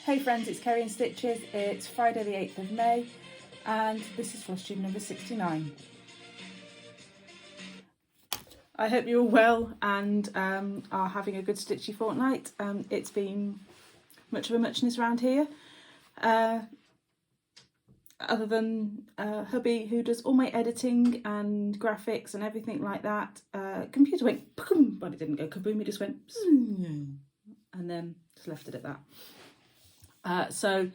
Hey friends, it's Kerry and Stitches. It's Friday the 8th of May and this is Flosstube number 69. I hope you're all well and are having a good stitchy fortnight. It's been much of a muchness around here. Other than hubby, who does all my editing and graphics and everything like that, computer went boom, but it didn't go kaboom, it just went and then just left it at that. So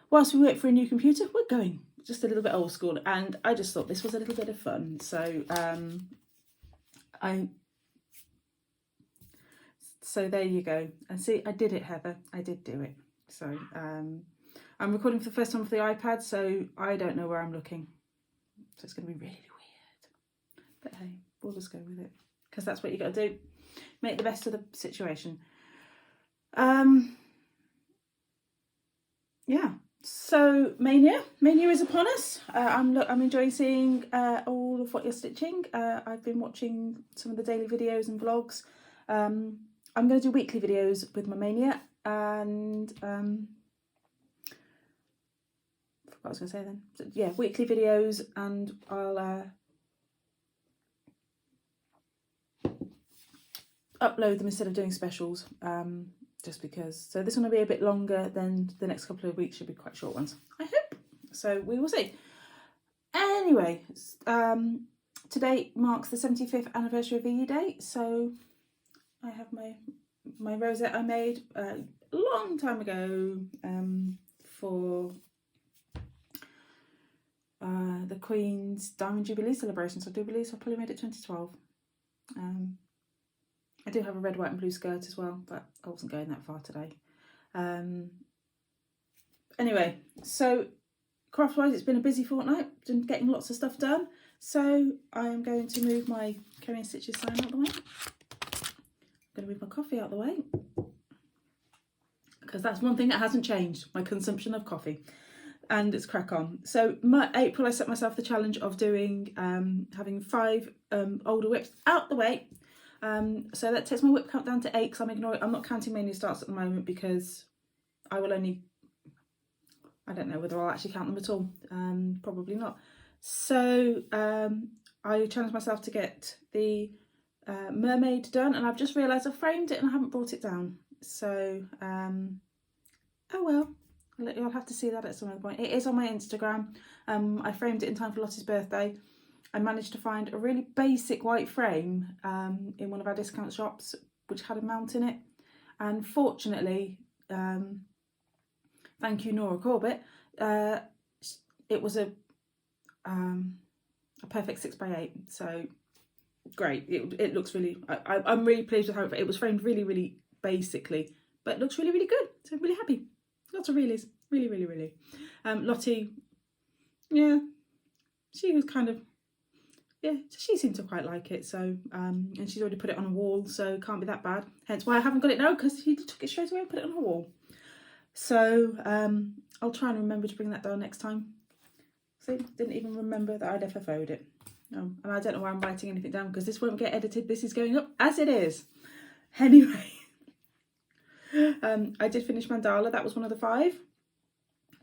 whilst we wait for a new computer, we're going just a little bit old school, and I just thought this was a little bit of fun. So so there you go. And see, I did it, Heather. I did do it. So I'm recording for the first time with the iPad, so I don't know where I'm looking. So it's going to be really weird. But hey, we'll just go with it, because that's what you got to do. Make the best of the situation. Yeah, so Maynia is upon us. I'm enjoying seeing all of what you're stitching. I've been watching some of the daily videos and vlogs. I'm going to do weekly videos with my Maynia, and I forgot what I was going to say then. So, yeah, weekly videos, and I'll upload them instead of doing specials. Just because. So this one will be a bit longer than the next couple of weeks, should be quite short ones, I hope. So we will see. Anyway, today marks the 75th anniversary of VE Day. So I have my rosette I made a long time ago for the Queen's Diamond Jubilee celebration. So I do believe I probably made it 2012. I do have a red, white and blue skirt as well, but I wasn't going that far today. Anyway, so craft-wise, it's been a busy fortnight, been getting lots of stuff done. So I'm going to move my Kerry and Stitches sign out the way. I'm going to move my coffee out the way, because that's one thing that hasn't changed, my consumption of coffee. And it's crack on. So April, I set myself the challenge of doing having 5 older whips out the way. So that takes my whip count down to 8, because I'm not counting Maynia starts at the moment, because I will only, I don't know whether I'll actually count them at all, probably not. So I challenged myself to get the mermaid done, and I've just realised I've framed it and I haven't brought it down. So oh well, you'll have to see that at some other point. It is on my Instagram. I framed it in time for Lottie's birthday. I managed to find a really basic white frame in one of our discount shops, which had a mount in it. And fortunately, thank you, Nora Corbett, it was a perfect 6x8. So great. It looks really, I'm really pleased with how it was framed really, really basically, but it looks really, really good. So I'm really happy. Lots of realies. Really, really, really. Lottie, yeah, she was kind of, yeah, she seemed to quite like it. So, and she's already put it on a wall, so it can't be that bad. Hence why I haven't got it now, because she took it straight away and put it on a wall. So, I'll try and remember to bring that down next time. See, didn't even remember that I'd FFO'd it. And I don't know why I'm writing anything down, because this won't get edited. This is going up as it is. Anyway, I did finish Mandala. That was one of the 5.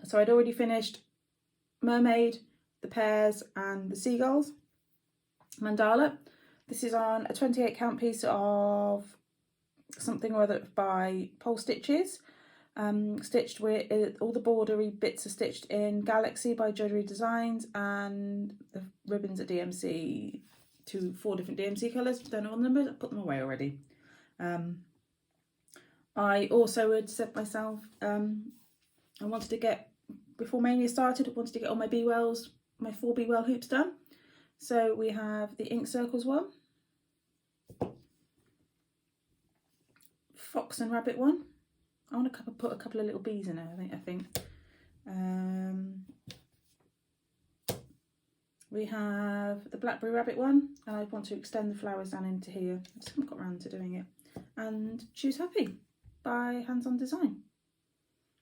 So I'd already finished Mermaid, the pears and the seagulls. Mandala. This is on a 28 count piece of something or other by Polstitches. Stitched with all the bordery bits are stitched in Galaxy by Jodyri Designs, and the ribbons at DMC, 4 different DMC colours. Don't know what the numbers. I put them away already. I also had set myself, I wanted to get, before Maynia started, I wanted to get all my B-Wells, my 4 B-Well hoops done. So we have the ink circles one, fox and rabbit one. I want to put a couple of little bees in there, I think. We have the Blackberry Rabbit one, and I want to extend the flowers down into here. I just haven't got around to doing it. And Choose Happy by Hands On Design,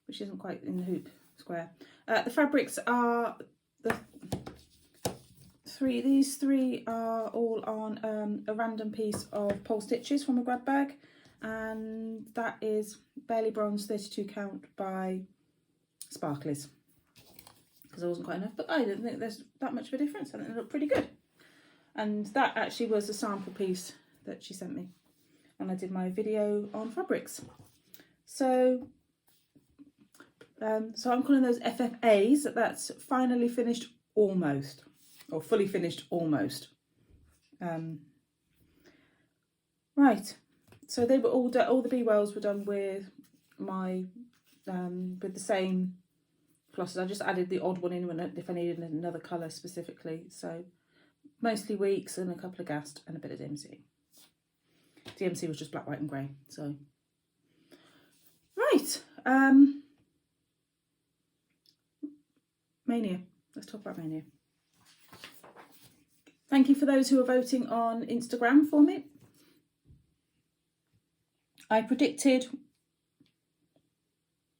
which isn't quite in the hoop square. The fabrics are these three are all on a random piece of Polstitches from a grab bag. and that is Barely Bronzed 32 count by Sparklies, because there wasn't quite enough, but I didn't think there's that much of a difference. I think it looked pretty good. And that actually was a sample piece that she sent me, and I did my video on fabrics. So so I'm calling those FFAs. That's finally finished almost, or fully finished almost. Right, so they were all the bee wells were done with my with the same flosses. I just added the odd one in when if I needed another colour specifically. So mostly weeks and a couple of GAST and a bit of DMC. DMC was just black, white and grey. So right, Maynia. Let's talk about Maynia. Thank you for those who are voting on Instagram for me. I predicted.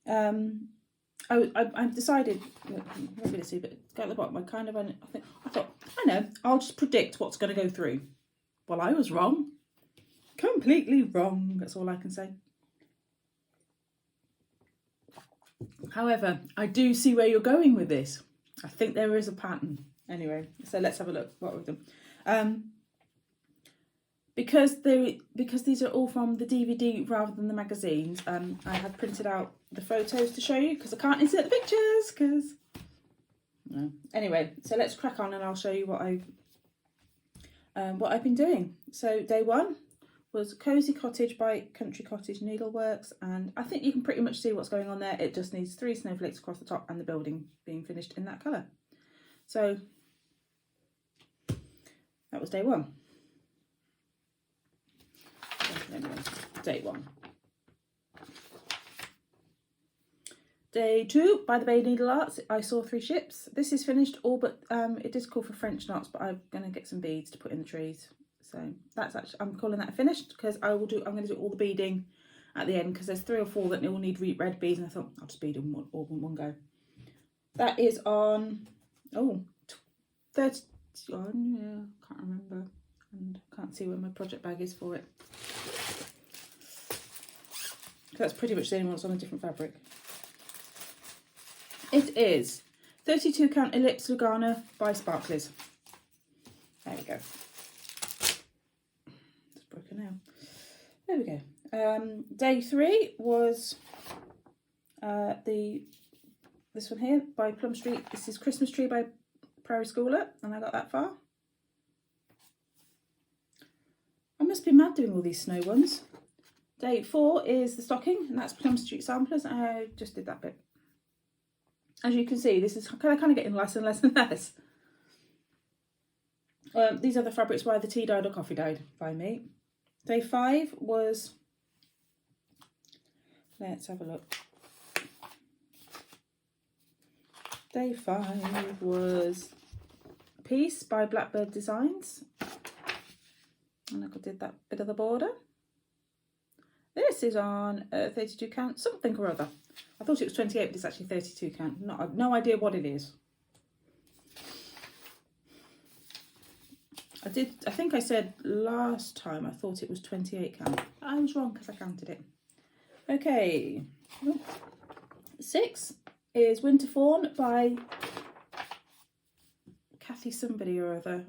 I've decided. Maybe let's see, but go at the bottom. I thought I know. I'll just predict what's going to go through. Well, I was wrong. Completely wrong. That's all I can say. However, I do see where you're going with this. I think there is a pattern. Anyway, so let's have a look. What with them? Because these are all from the DVD rather than the magazines. I have printed out the photos to show you because I can't insert the pictures. Because no. Anyway, so let's crack on and I'll show you what I've been doing. So day one was Cozy Cottage by Country Cottage Needleworks, and I think you can pretty much see what's going on there. It just needs 3 snowflakes across the top and the building being finished in that colour. So that was day one. Anyway, day one. Day two, by the Bay Needleart, I saw 3 ships. This is finished, all but it is called for French knots, but I'm going to get some beads to put in the trees. So that's actually, I'm calling that finished because I'm going to do all the beading at the end because there's 3 or 4 that all need red beads, and I thought I'll just bead them all in one go. That is on 30. Oh, yeah, can't remember, and can't see where my project bag is for it. That's pretty much the only one that's on a different fabric. It is 32 count Ellipse Lugana by Sparklies. There we go. It's broken now. There we go. Day 3 was this one here by Plum Street. This is Christmas Tree by Prairie Schooler, and I got that far. I must be mad doing all these snow ones. Day 4 is the stocking, and that's Plum Street Samplers. I just did that bit. As you can see, this is kind of getting less and less and less. These are the fabrics where the tea dyed or coffee dyed by me. Day 5 was, let's have a look. Day 5 was Peace by Blackberry Designs. And I did that bit of the border. This is on 32 count something or other. I thought it was 28, but it's actually 32 count. No idea what it is. I think I said last time I thought it was 28 count. I was wrong because I counted it. Okay. 6 is Winter Fawn by Kathy somebody or other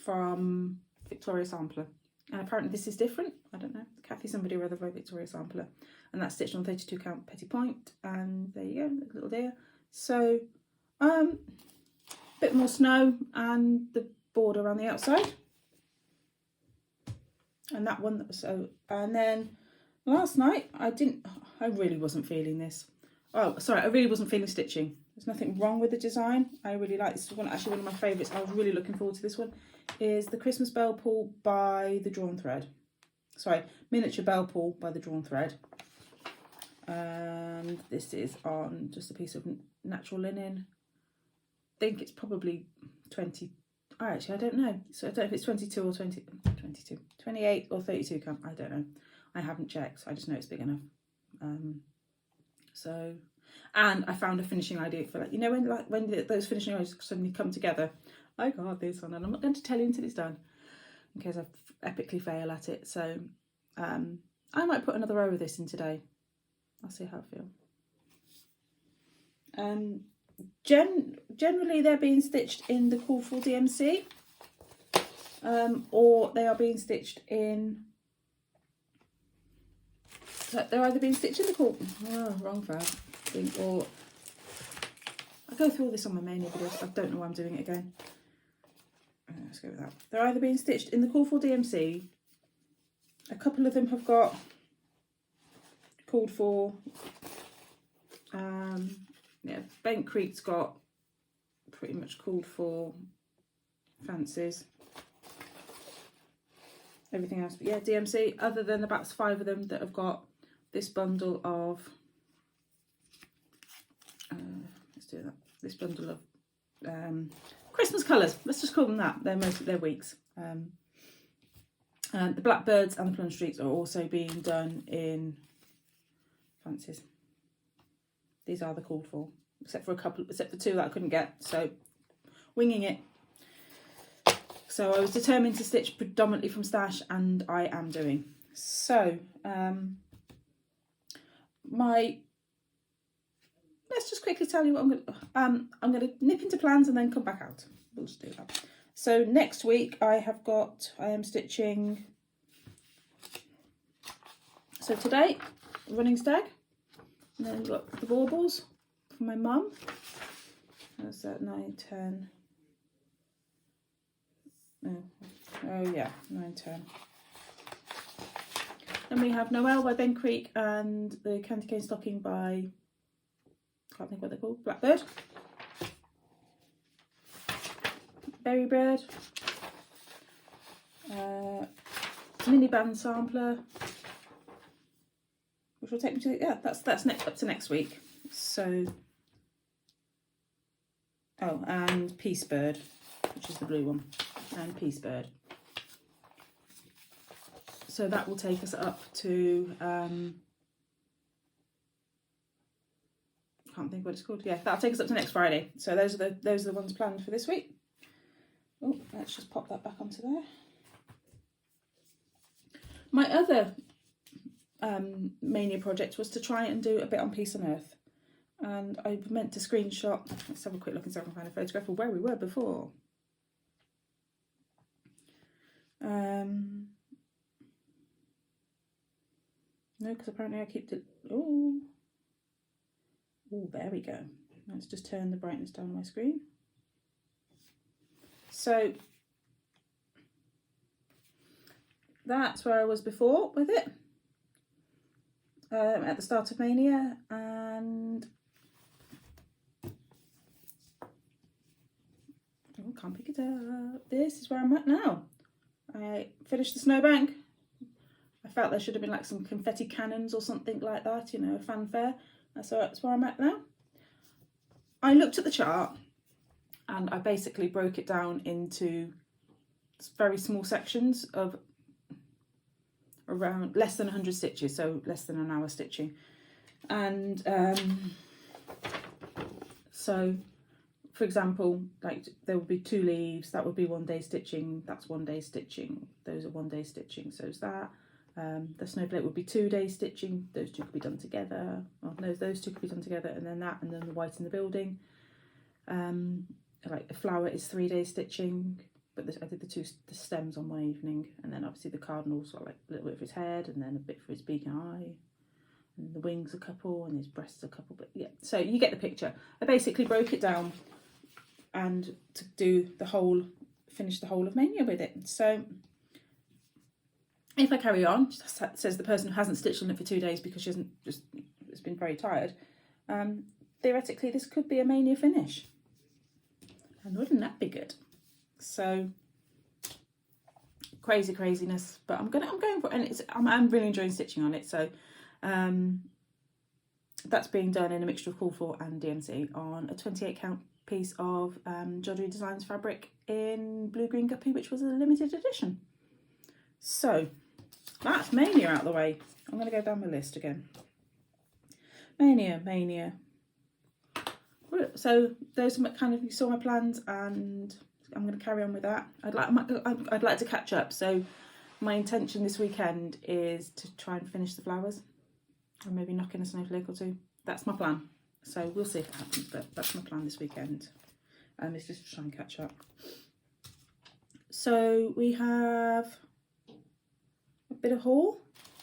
from Victoria Sampler. And apparently this is different. I don't know. Kathy somebody or other by Victoria Sampler. And that's stitched on 32 count Petit Point. And there you go, little deer. So, bit more snow and the border around the outside. And that one that was so. And then last night I really wasn't feeling this. Oh, sorry, I really wasn't feeling stitching. There's nothing wrong with the design. I really like this one. Actually, one of my favourites. I was really looking forward to this one. Is the Christmas Bell Pull by the Drawn Thread. Sorry, Miniature Bell Pull by the Drawn Thread. And this is on just a piece of natural linen. I think it's probably 20. Actually, I don't know. So I don't know if it's 22 or 22, 28 or 32 count. I don't know. I haven't checked. I just know it's big enough. So, and I found a finishing idea for that. You know when those finishing ideas suddenly come together. I got this one, and I'm not going to tell you until it's done, in case I epically fail at it. So, I might put another row of this in today. I'll see how I feel. Generally they're being stitched in the Colorful DMC, or they are being stitched in, they're either being stitched in the wrong fab, or I go through all this on my Maynia videos. I don't know why I'm doing it again. Let's go with that. They're either being stitched in the Colorful DMC. A couple of them have got called for. Yeah, Bent Creek's got pretty much called for fancies. Everything else, but yeah, DMC. Other than about 5 of them that have got this bundle of. Let's do that. This bundle of Christmas colours. Let's just call them that. They're weeks. The Blackbirds and the Plum Streaks are also being done in fancies. These are the called for, except for 2 that I couldn't get. So winging it. So I was determined to stitch predominantly from stash, and I am doing. So let's just quickly tell you what I'm going to nip into plans and then come back out. We'll just do that. So next week I am stitching. So today, running stag, and then we've got the baubles for my mum. That's that 9, 10. Oh yeah, 9, 10. Then we have Noel by Ben Creek and the Candy Cane Stocking by, can't think what they're called, Blackbird. Berry Bird. Mini band sampler. Which will take me to, yeah, that's up to next week. So, oh, and Peace Bird, which is the blue one, and Peace Bird. So that will take us up to, can't think what it's called. Yeah, that'll take us up to next Friday. So those are the ones planned for this week. Oh, let's just pop that back onto there. My other Maynia project was to try and do a bit on Peace on Earth, and I meant to screenshot. Let's have a quick look and see if I can find a photograph of where we were before. No, because apparently I kept it. Oh, there we go. Let's just turn the brightness down on my screen. So that's where I was before with it, at the start of Maynia, and oh, can't pick it up. This is where I'm at now. I finished the snowbank. I felt there should have been like some confetti cannons or something like that, you know, a fanfare. So that's where I'm at now. I looked at the chart and I basically broke it down into very small sections of around less than 100 stitches, so less than an hour stitching. And so, for example, like there would be 2 leaves, that would be 1 day stitching, that's 1 day stitching, those are 1 day stitching, so is that. The snowflake would be 2 days stitching, those 2 could be done together. Well, no, those 2 could be done together, and then that, and then the white in the building. Like the flower is 3 days stitching, but I did the stems on one evening, and then obviously the cardinals got like a little bit for his head, and then a bit for his beak and eye, and the wings a couple, and his breasts a couple. But yeah, so you get the picture. I basically broke it down and to do the whole, finish the whole of Maynia with it. So if I carry on, says the person who hasn't stitched on it for 2 days because she hasn't just has been very tired, theoretically this could be a Maynia finish, and wouldn't that be good? So craziness, but I'm going for it, and I'm really enjoying stitching on it. So that's being done in a mixture of Call For and DMC on a 28 count piece of Jodyri Designs fabric in blue green guppy, which was a limited edition. So that's Maynia out of the way. I'm going to go down my list again. Maynia. So those are kind of, you saw my plans, and I'm going to carry on with that. I'd like to catch up. So my intention this weekend is to try and finish the flowers, and maybe knock in a snowflake or two. That's my plan. So we'll see if it happens, but that's my plan this weekend. It's just to try and catch up. So we have a bit of haul,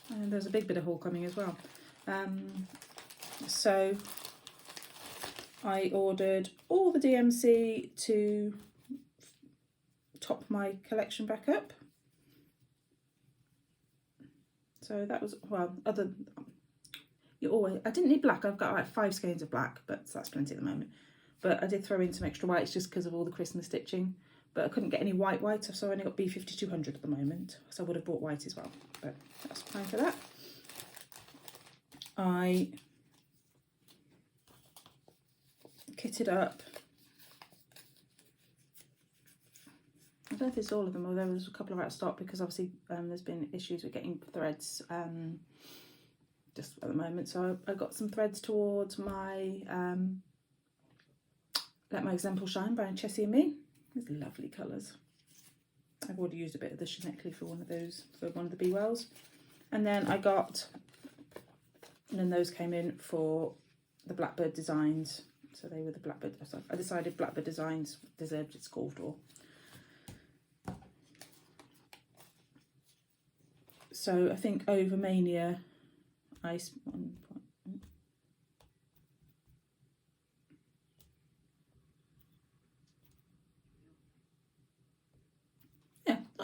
and there's a big bit of haul coming as well. So I ordered all the DMC to top my collection back up. So that was, well, I didn't need black. I've got like 5 skeins of black, but that's plenty at the moment. But I did throw in some extra whites just because of all the Christmas stitching. But I couldn't get any white, so I only got B5200 at the moment. So I would have bought white as well, but that's fine for that. I kitted up, I don't know if it's all of them, although there was a couple of out of stock because obviously there's been issues with getting threads just at the moment. So I got some threads towards my Let My Example Shine by Chessie and Me. These lovely colours. I've already used a bit of the Chenectli for one of those, for one of the Be Wells. And then those came in for the Blackbird Designs. So they were the Blackbird, I decided Blackbird Designs deserved its call for. So I think over Maynia, not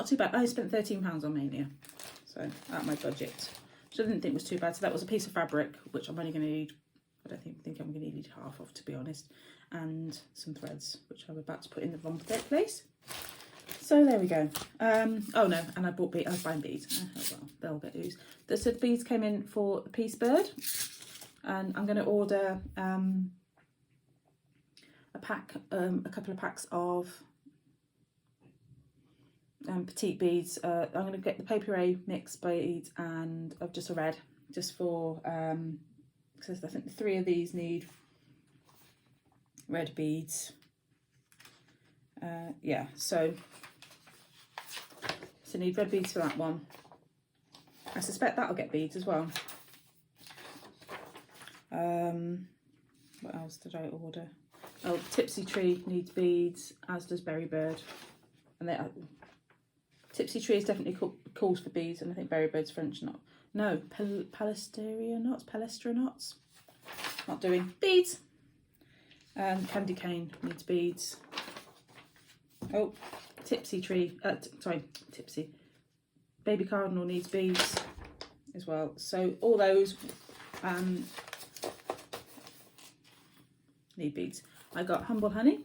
too bad. I spent £13 on Maynia, so out of my budget, which I didn't think was too bad. So that was a piece of fabric, which I'm only going to need, I don't think I'm going to need half of, to be honest, and some threads, which I'm about to put in the Von Protect place. So there we go. Oh no, and I bought beads. I was buying beads. Oh well, they'll get used. So the beads came in for the Peace Bird, and I'm going to order a couple of packs of petite beads. I'm going to get the Prairie mixed beads and of just a red, just for because I think 3 of these need red beads. Yeah, so need red beads for that one. I suspect that'll get beads as well. What else did I order? Oh, Tipsy Tree needs beads, as does Berry Bird. And they Tipsy Tree is definitely calls for beads, and I think Berry Bird's French knot. No, Palestria knots. Not doing beads. And Candy Cane needs beads. Oh, Tipsy Tree. Tipsy. Baby Cardinal needs beads as well. So all those need beads. I got Humble Honey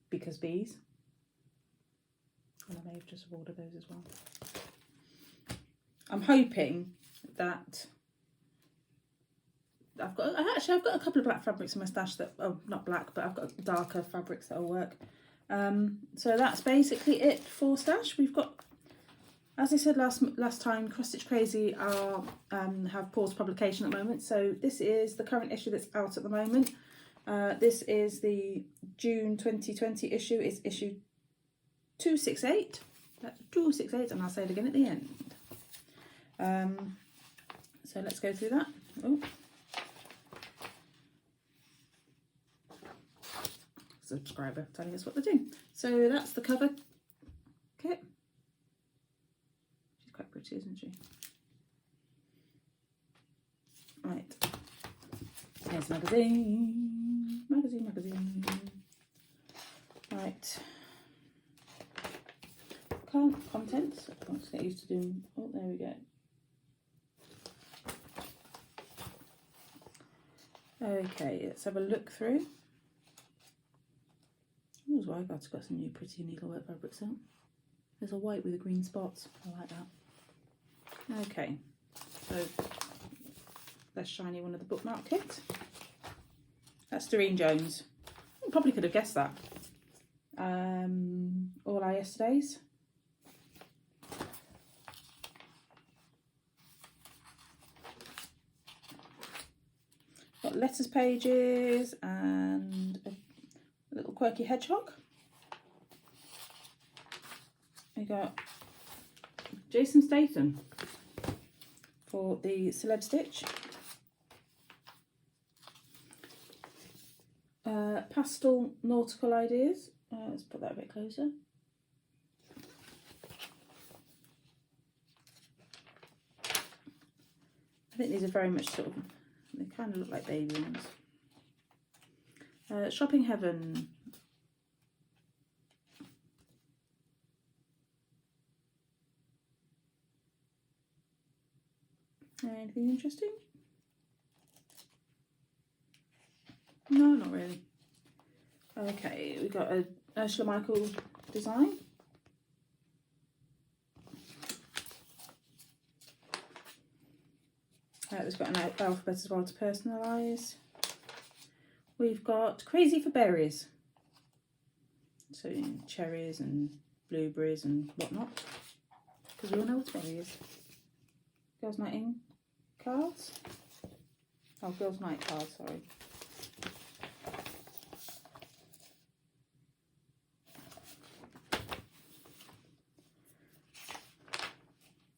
because bees. And I may have just ordered those as well. I'm hoping that I've got a couple of black fabrics in my stash that, oh, not black, but I've got darker fabrics that'll work. So that's basically it for stash. We've got, as I said last time, Cross Stitch Crazy have paused publication at the moment. So this is the current issue that's out at the moment. This is the June 2020 issue. It's issue 268. That's 268, and I'll say it again at the end. So let's go through that. Oh. Subscriber telling us what they're doing. So that's the cover kit. She's quite pretty, isn't she? Right. Here's the magazine. Magazine. Right. Contents. Let's get used to doing. Oh, there we go. Okay, let's have a look through. Oh, Zygarde's got some new pretty needlework fabrics out. There's a white with a green spots. I like that. Okay, so let's shiny one of the bookmark kit. That's Doreen Jones. I probably could have guessed that. All Our Yesterdays. Got letters pages and a little quirky hedgehog. We got Jason Statham for the Celeb Stitch. Pastel Nautical Ideas. Let's put that a bit closer. I think these are very much sort of, they kind of look like baby ones. Shopping Heaven. Anything interesting? No, not really. Okay, we've got a Ursula Michael design. It's got an alphabet as well to personalise. We've got Crazy for Berries. So cherries and blueberries and whatnot. Because we all know what berry is. Girls' Night In cards. Oh, Girls' Night cards, sorry.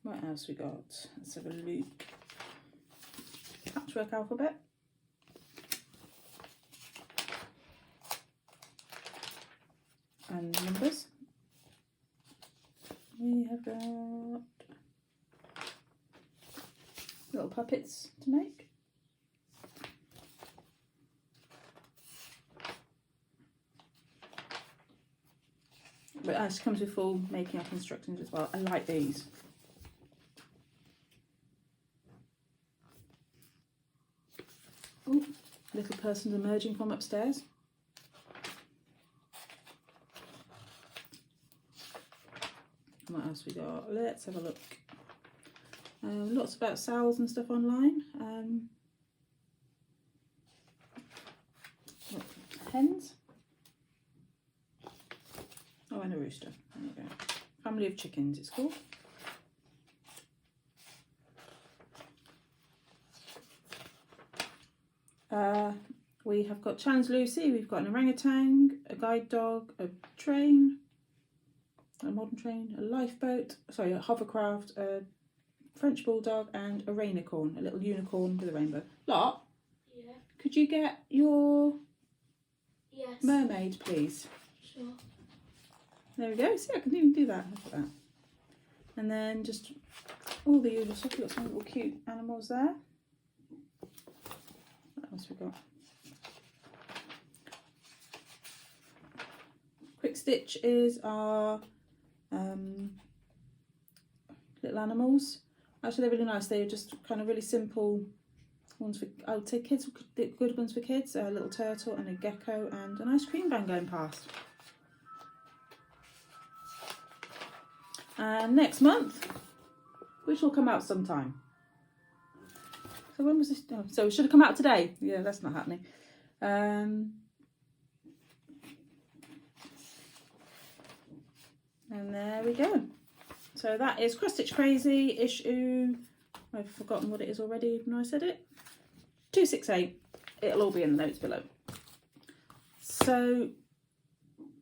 What else we got? Let's have a look. Patchwork alphabet. And numbers. We have got little puppets to make. But it actually comes with full making up instructions as well. I like these. Oh, little person's emerging from upstairs. What else we got? Let's have a look. Lots about sales and stuff online. Hens. Oh, and a rooster. There you go. Family of chickens, it's called. We have got Challenge Lucy. We've got an orangutan, a guide dog, a train, a modern train, a lifeboat, sorry, a hovercraft, a French bulldog, and a rainicorn, a little unicorn with a rainbow. Lot? Yeah. Could you get your Yes. mermaid, please? Sure. There we go. See, I can even do that. Look at that. And then just all the usual stuff. We've got some little cute animals there. What else we got? Quick Stitch is our little animals. Actually, they're really nice. They're just kind of really simple ones for, I would say, kids. Good ones for kids. A little turtle and a gecko and an ice cream van going past. And next month, which will come out sometime. So when was this? Oh, so it should have come out today. Yeah, that's not happening. And there we go. So that is Cross Stitch Crazy issue. I've forgotten what it is already, even though I said it. 268. It'll all be in the notes below. So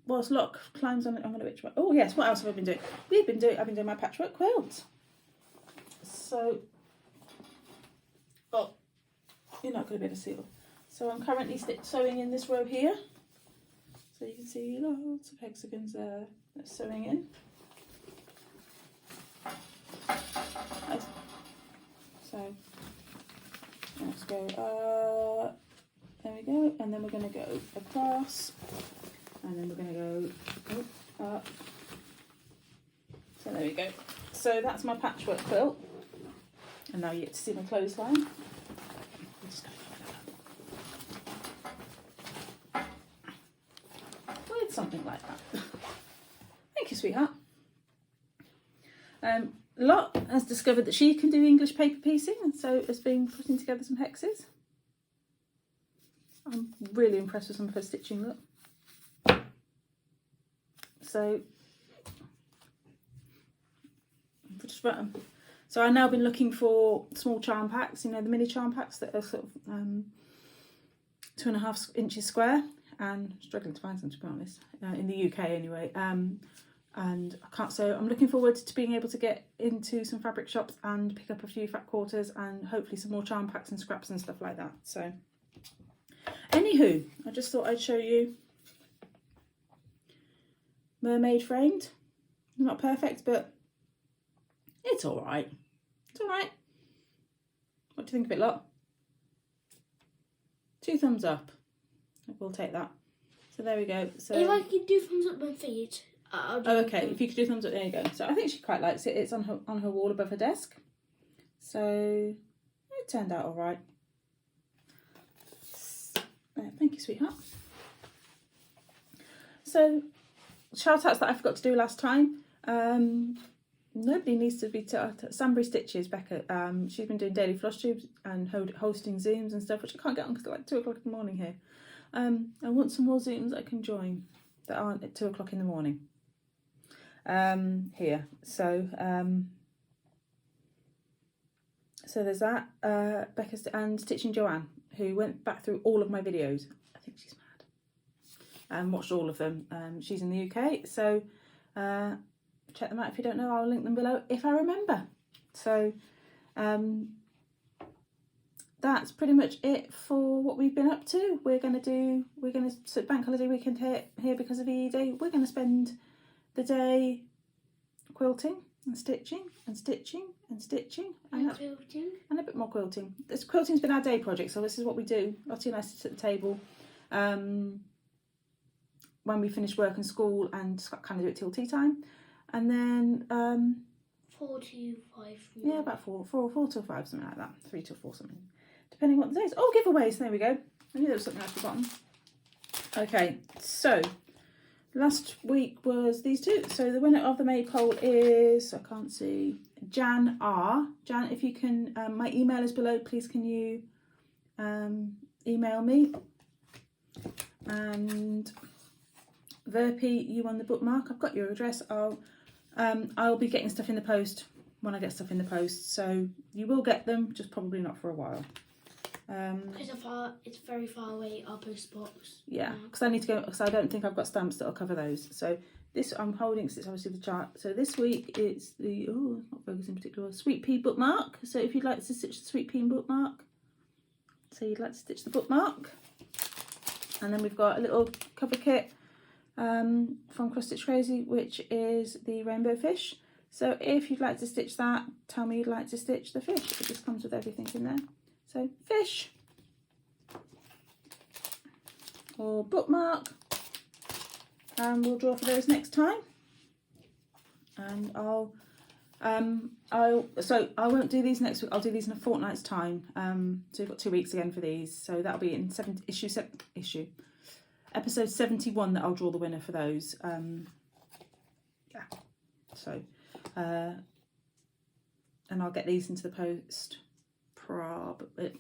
whilst Locke climbs on it, I'm going to which one? Oh yes, what else have I been doing? I've been doing my patchwork quilt. So, oh, you're not going to be able to see it. So I'm currently sewing in this row here. So you can see lots of hexagons there. That's sewing in. So let's go. There we go, and then we're going to go across, and then we're going to go up. So there we go. So that's my patchwork quilt, and now you get to see my clothesline. With something like that. Thank you, sweetheart. Lot has discovered that she can do English paper piecing, and so has been putting together some hexes. I'm really impressed with some of her stitching, look. So I've now been looking for small charm packs, you know, the mini charm packs that are sort of 2.5 inches square, and struggling to find some, to be honest, in the UK anyway. and I can't, so I'm looking forward to being able to get into some fabric shops and pick up a few fat quarters and hopefully some more charm packs and scraps and stuff like that. So anywho, I just thought I'd show you mermaid framed. Not perfect, but it's all right. It's all right. What do you think of it, lot? 2 thumbs up. We'll take that. So there we go. So if I could do thumbs up my feet, I'll do. Oh, okay. If you could do thumbs up, there you go. So I think she quite likes it. It's on her wall above her desk. So it turned out all right. Thank you, sweetheart. So shout outs that I forgot to do last time. Nobody needs to be Sunbury Stitches, Becca. She's been doing daily Flosstubes and hosting Zooms and stuff, which I can't get on because it's like 2 o'clock in the morning here. I want some more Zooms I can join that aren't at 2 o'clock in the morning. Here. So there's that. Becca and Stitching Joanne, who went back through all of my videos. I think she's mad. And watched all of them. She's in the UK, so check them out if you don't know. I'll link them below if I remember. So that's pretty much it for what we've been up to. We're going to bank holiday weekend here because of EE Day. We're going to spend the day quilting and stitching and stitching and stitching and quilting and a bit more quilting. This quilting's been our day project, so this is what we do. Lottie and I sit at the table when we finish work and school and just kind of do it till tea time, and then 4 to 5. yeah, about 4 till 5, something like that. 3 till 4, something, depending what the day is. Oh, giveaways, there we go. I knew there was something else at the bottom. Okay, so last week was these 2. So the winner of the May poll is, I can't see, Jan R. Jan, if you can, my email is below. Please can you email me? And Verpy, you won the bookmark. I've got your address. I'll be getting stuff in the post when I get stuff in the post. So you will get them, just probably not for a while. It's very far away, our post box. Yeah, because I need to go, because I don't think I've got stamps that'll cover those. So this I'm holding, because it's obviously the chart. So this week it's the, oh, not focusing in particular, Sweet Pea bookmark. So if you'd like to stitch the Sweet Pea bookmark, so you'd like to stitch the bookmark. And then we've got a little cover kit from Cross Stitch Crazy, which is the rainbow fish. So if you'd like to stitch that, tell me you'd like to stitch the fish. It just comes with everything in there. So fish or bookmark, and we'll draw for those next time. And I won't do these next week. I'll do these in a fortnight's time. So we've got 2 weeks again for these. So that'll be in episode 71 that I'll draw the winner for those. Yeah. So and I'll get these into the post probably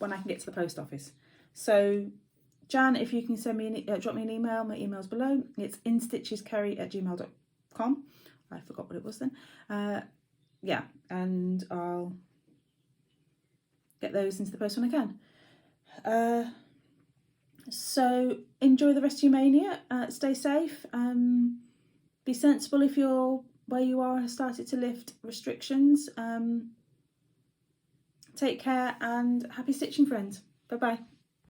when I can get to the post office. So Jan, if you can send me drop me an email, my email's below. It's institcheskerry@gmail.com. I forgot what it was then. Yeah, and I'll get those into the post when I can. So enjoy the rest of your Maynia. Stay safe. Be sensible if you're where you are has started to lift restrictions. Take care and happy stitching, friends. Bye bye.